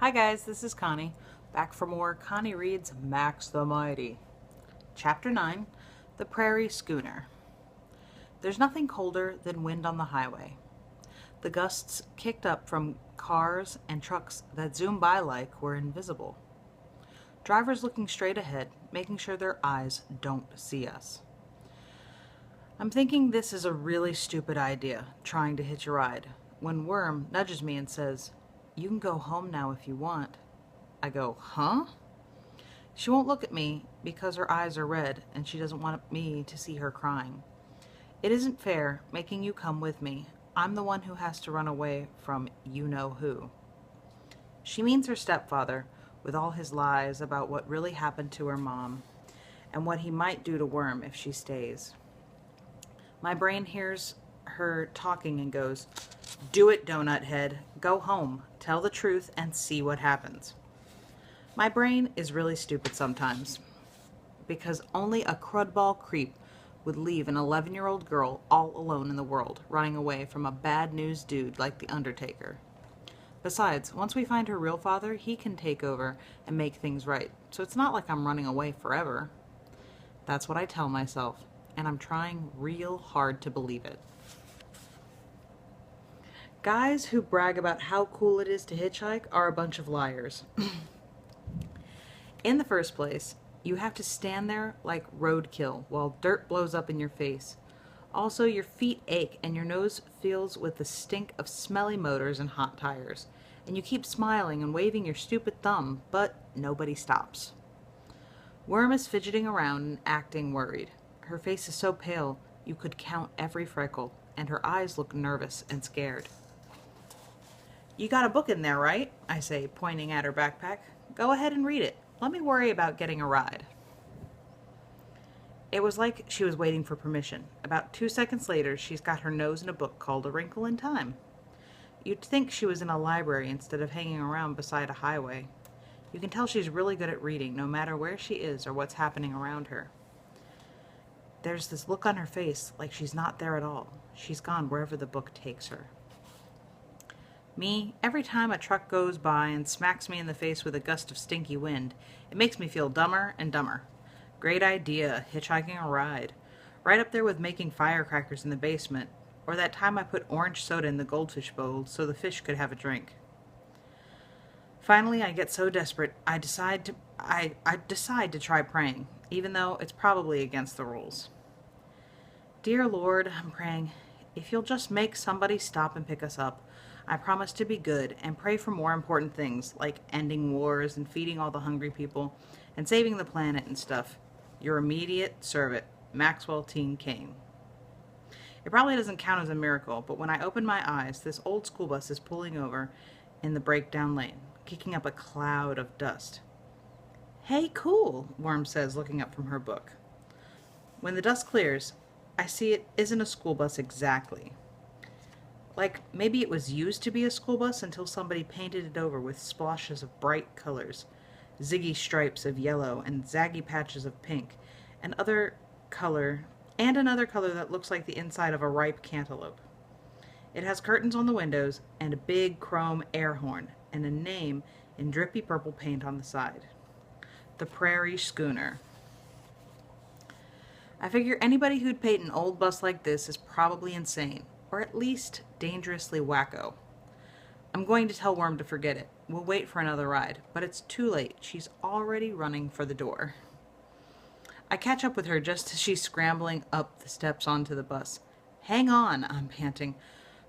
Hi guys, this is Connie, back for more Connie Reads Max the Mighty. Chapter 9, The Prairie Schooner. There's nothing colder than wind on the highway. The gusts kicked up from cars and trucks that zoom by like we're invisible. Drivers looking straight ahead, making sure their eyes don't see us. I'm thinking this is a really stupid idea, trying to hitch a ride, when Worm nudges me and says, "You can go home now if you want." I go, "Huh?" She won't look at me because her eyes are red and she doesn't want me to see her crying. It isn't fair making you come with me. I'm the one who has to run away from you-know-who. She means her stepfather, with all his lies about what really happened to her mom and what he might do to Worm if she stays. My brain hears her talking and goes, "Do it, donut head. Go home, tell the truth, and see what happens." My brain is really stupid sometimes, because only a crudball creep would leave an 11-year-old girl all alone in the world, running away from a bad news dude like the Undertaker. Besides, once we find her real father, he can take over and make things right, so it's not like I'm running away forever. That's what I tell myself, and I'm trying real hard to believe it. Guys who brag about how cool it is to hitchhike are a bunch of liars. In the first place, you have to stand there like roadkill while dirt blows up in your face. Also, your feet ache and your nose fills with the stink of smelly motors and hot tires. And you keep smiling and waving your stupid thumb, but nobody stops. Worm is fidgeting around and acting worried. Her face is so pale you could count every freckle, and her eyes look nervous and scared. "You got a book in there, right?" I say, pointing at her backpack. "Go ahead and read it. Let me worry about getting a ride." It was like she was waiting for permission. About 2 seconds later, she's got her nose in a book called A Wrinkle in Time. You'd think she was in a library instead of hanging around beside a highway. You can tell she's really good at reading, no matter where she is or what's happening around her. There's this look on her face like she's not there at all. She's gone wherever the book takes her. Me, every time a truck goes by and smacks me in the face with a gust of stinky wind, it makes me feel dumber and dumber. Great idea, hitchhiking a ride. Right up there with making firecrackers in the basement, or that time I put orange soda in the goldfish bowl so the fish could have a drink. Finally, I get so desperate, I decide to try praying, even though it's probably against the rules. "Dear Lord," I'm praying, "if you'll just make somebody stop and pick us up, I promise to be good and pray for more important things, like ending wars and feeding all the hungry people and saving the planet and stuff. Your immediate servant, Maxwell Teen Kane." It probably doesn't count as a miracle, but when I open my eyes, this old school bus is pulling over in the breakdown lane, kicking up a cloud of dust. "Hey, cool," Worm says, looking up from her book. When the dust clears, I see it isn't a school bus exactly. Like, maybe it was used to be a school bus until somebody painted it over with splashes of bright colors, ziggy stripes of yellow and zaggy patches of pink, and another color that looks like the inside of a ripe cantaloupe. It has curtains on the windows and a big chrome air horn and a name in drippy purple paint on the side. The Prairie Schooner. I figure anybody who'd paint an old bus like this is probably insane, or at least dangerously wacko. I'm going to tell Worm to forget it. We'll wait for another ride, but it's too late. She's already running for the door. I catch up with her just as she's scrambling up the steps onto the bus. "Hang on," I'm panting.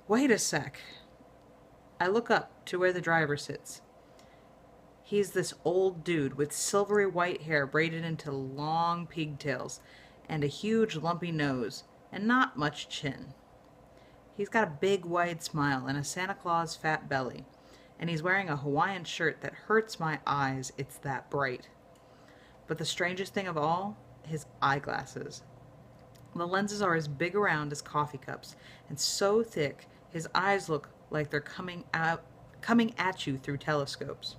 "Wait a sec." I look up to where the driver sits. He's this old dude with silvery white hair braided into long pigtails and a huge lumpy nose and not much chin. He's got a big wide smile and a Santa Claus fat belly, and he's wearing a Hawaiian shirt that hurts my eyes, it's that bright. But the strangest thing of all, his eyeglasses. The lenses are as big around as coffee cups, and so thick his eyes look like they're coming at you through telescopes.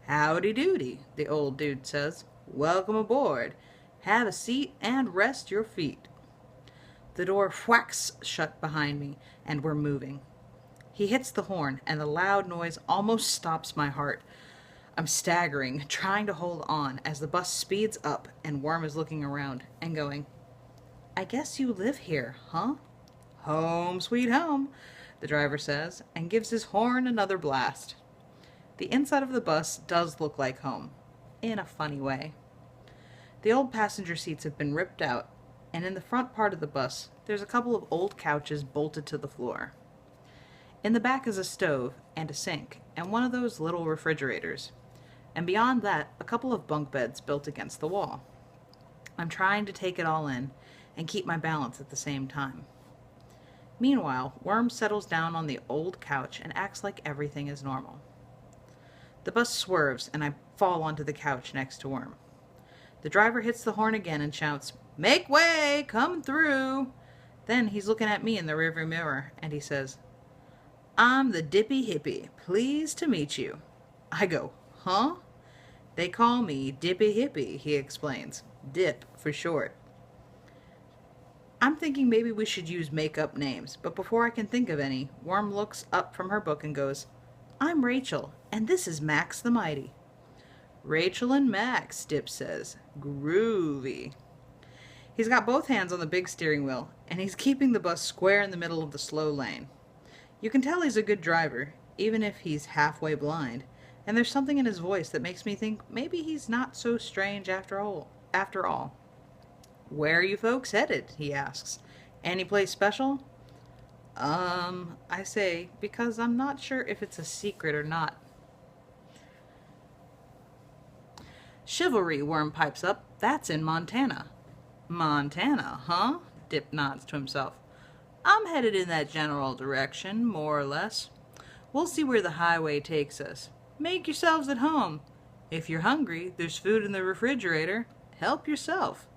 "Howdy doody," the old dude says. "Welcome aboard. Have a seat and rest your feet." The door whacks shut behind me, and we're moving. He hits the horn, and the loud noise almost stops my heart. I'm staggering, trying to hold on as the bus speeds up and Worm is looking around and going, I guess you live here, huh? Home sweet home, the driver says, and gives his horn another blast. The inside of the bus does look like home, in a funny way. The old passenger seats have been ripped out, and in the front part of the bus, there's a couple of old couches bolted to the floor. In the back is a stove and a sink, and one of those little refrigerators. And beyond that, a couple of bunk beds built against the wall. I'm trying to take it all in and keep my balance at the same time. Meanwhile, Worm settles down on the old couch and acts like everything is normal. The bus swerves and I fall onto the couch next to Worm. The driver hits the horn again and shouts, Make way! Come through! Then he's looking at me in the rearview mirror and he says, I'm the Dippy Hippie. Pleased to meet you. I go, Huh? They call me Dippy Hippie, he explains. Dip for short. I'm thinking maybe we should use make-up names, but before I can think of any, Worm looks up from her book and goes, I'm Rachel, and this is Max the Mighty. Rachel and Max, Dip says. Groovy. He's got both hands on the big steering wheel, and he's keeping the bus square in the middle of the slow lane. You can tell he's a good driver, even if he's halfway blind, and there's something in his voice that makes me think maybe he's not so strange after all. Where are you folks headed? He asks. Any place special? I say, because I'm not sure if it's a secret or not. Chivalry, Worm pipes up. That's in Montana. Montana, huh? Dip nods to himself. I'm headed in that general direction, more or less. We'll see where the highway takes us. Make yourselves at home. If you're hungry, there's food in the refrigerator. Help yourself.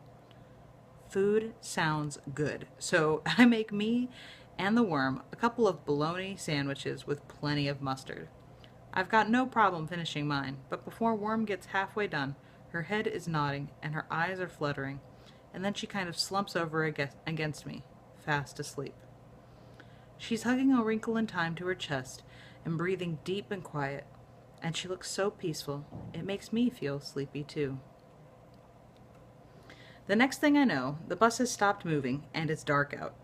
Food sounds good, so I make me and the Worm a couple of bologna sandwiches with plenty of mustard. I've got no problem finishing mine, but before Worm gets halfway done, her head is nodding and her eyes are fluttering, and then she kind of slumps over against me, fast asleep. She's hugging a wrinkle in time to her chest and breathing deep and quiet, and she looks so peaceful, it makes me feel sleepy too. The next thing I know, the bus has stopped moving and it's dark out.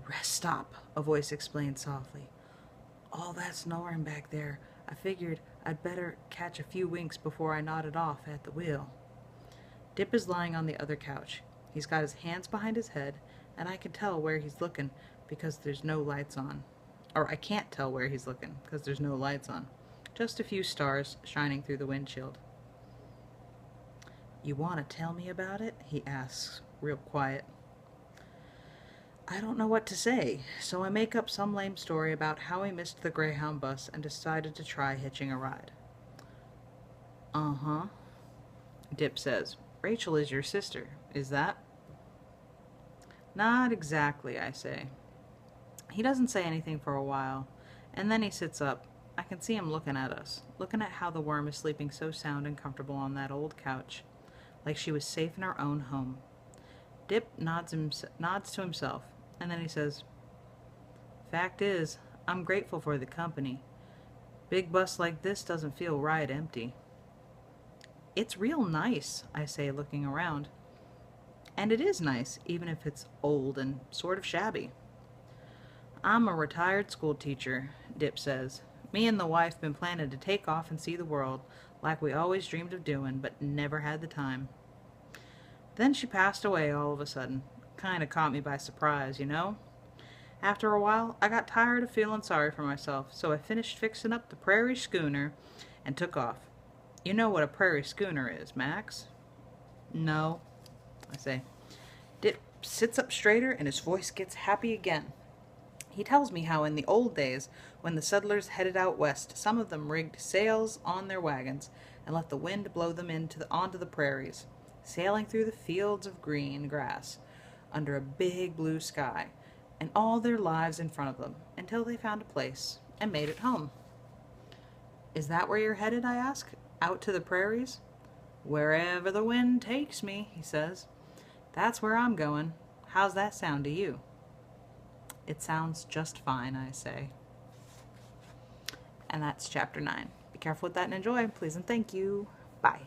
Rest stop, a voice explained softly. All that snoring back there, I figured I'd better catch a few winks before I nodded off at the wheel. Dip is lying on the other couch. He's got his hands behind his head, and I can tell where he's looking because there's no lights on. Or I can't tell where he's looking because there's no lights on. Just a few stars shining through the windshield. You want to tell me about it? He asks, real quiet. I don't know what to say, so I make up some lame story about how he missed the Greyhound bus and decided to try hitching a ride. Uh-huh, Dip says. Rachel is your sister, is that? Not exactly, I say. He doesn't say anything for a while, and then he sits up. I can see him looking at us, looking at how the Worm is sleeping so sound and comfortable on that old couch, like she was safe in her own home. Dip nods to himself, and then he says, Fact is, I'm grateful for the company. Big bus like this doesn't feel right empty. It's real nice, I say, looking around. And it is nice, even if it's old and sort of shabby. I'm a retired school teacher, Dip says. Me and the wife been planning to take off and see the world, like we always dreamed of doing, but never had the time. Then she passed away all of a sudden. Kinda caught me by surprise, you know? After a while, I got tired of feeling sorry for myself, so I finished fixing up the prairie schooner and took off. You know what a prairie schooner is, Max? No, I say. Dip sits up straighter and his voice gets happy again. He tells me how in the old days, when the settlers headed out west, some of them rigged sails on their wagons and let the wind blow them onto the prairies, sailing through the fields of green grass under a big blue sky, and all their lives in front of them, until they found a place and made it home. Is that where you're headed, I ask? Out to the prairies? Wherever the wind takes me, he says. That's where I'm going. How's that sound to you? It sounds just fine, I say. And that's chapter 9. Be careful with that and enjoy. Please and thank you. Bye.